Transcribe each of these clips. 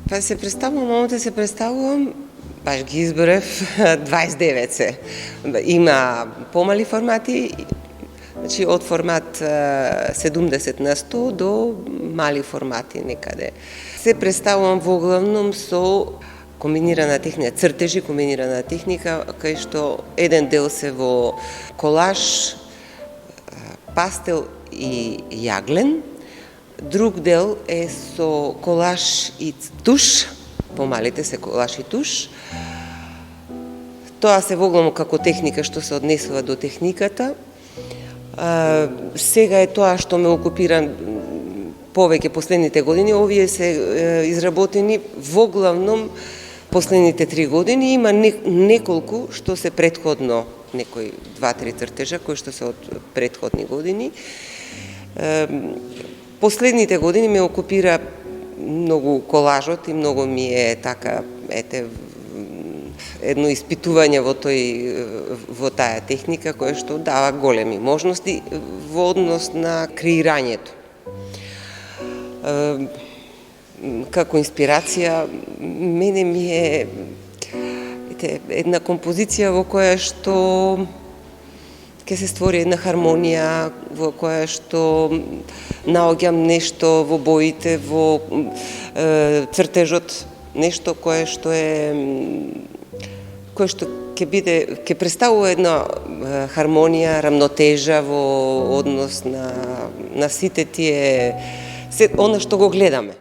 Па се представувам, момента се представувам, баш ги изборев 29 се. Има помали формати, значи од формат 70 на 100 до мали формати некаде. Се представувам во главном со комбинирана техника, цртежи комбинирана техника, кај што еден дел се во колаж, пастел и јаглен, друг дел е со колаж и туш, помалите се колаж и туш. Тоа се воглавно како техника што се однесува до техниката. Сега е тоа што ме окупира повеќе последните години, овие се изработени воглавном последните 3 години, има неколку што се претходно, некои 2-3 цртежа кои што се од претходни години. Последните години ме окупира многу колажот и многу ми е така, едно испитување во таа техника која што дава големи можности во однос на креирањето. Како инспирација, мене ми е една композиција во која што ќе се створи една хармонија, во која што наоѓам нешто во боите, во цртежот, нешто кое што ќе представува една хармонија, рамнотежа во однос на сите тие, она што го гледаме.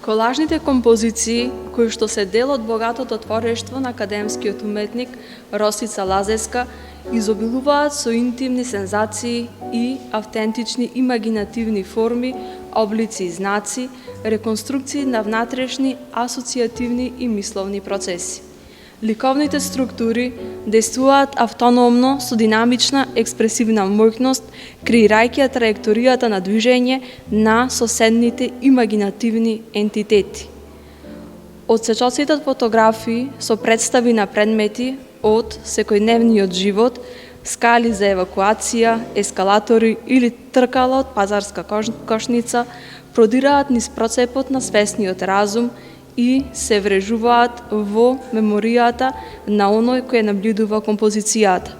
Колажните композиции, кои што се дел од богатото творештво на академскиот уметник Росица Лазеска, изобилуваат со интимни сензации и автентични имагинативни форми, облици и знаци, реконструкции на внатрешни, асоцијативни и мисловни процеси. Ликовните структури действуваат автономно со динамична експресивна моќност, креирајќи траекторијата на движење на соседните имагинативни ентитети. Отсечоците од фотографии со представи на предмети од секојдневниот живот, скали за евакуација, ескалатори или тркала од пазарска кошница продираат низ процепот на свесниот разум и се врежуваат во меморијата на оној кој наблюдува композицијата.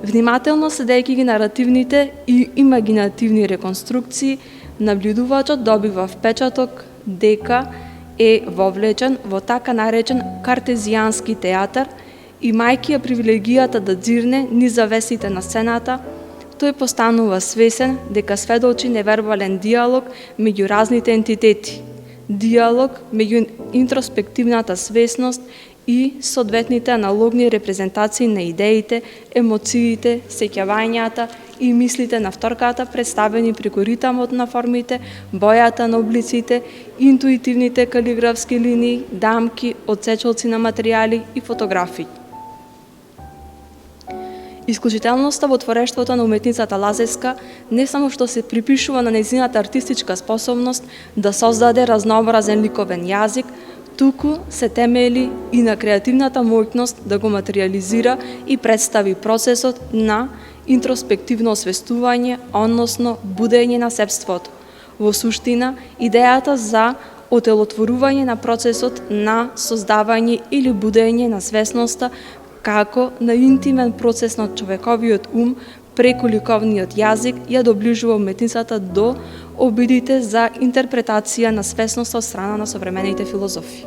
Внимателно следејќи ги наративните и имагинативни реконструкции, наблюдувачот добива впечаток дека е вовлечен во така наречен картезијански театар, имајќи ја привилегијата да дзирне низ завесите на сцената, тој постанува свесен дека сведочи невербален диалог меѓу разните ентитети, диалог меѓу интроспективната свесност и соодветните аналогни репрезентации на идеите, емоциите, сеќавањата и мислите на вторката представени преку ритамот на формите, бојата на облиците, интуитивните калиграфски линии, дамки, отсечалци на материјали и фотографии. Исклучителноста во творештвото на уметницата Лазеска не само што се припишува на нејзината артистичка способност да создаде разнообразен ликовен јазик, туку се темели и на креативната моќност да го материјализира и представи процесот на интроспективно освестување, односно будење на себството. Во суштина, идејата за отелотворување на процесот на создавање или будење на свесноста како на интимен процес на човековиот ум преку ликовниот јазик ја доближува уметницата до обидите за интерпретација на свесноста од страна на современите филозофи.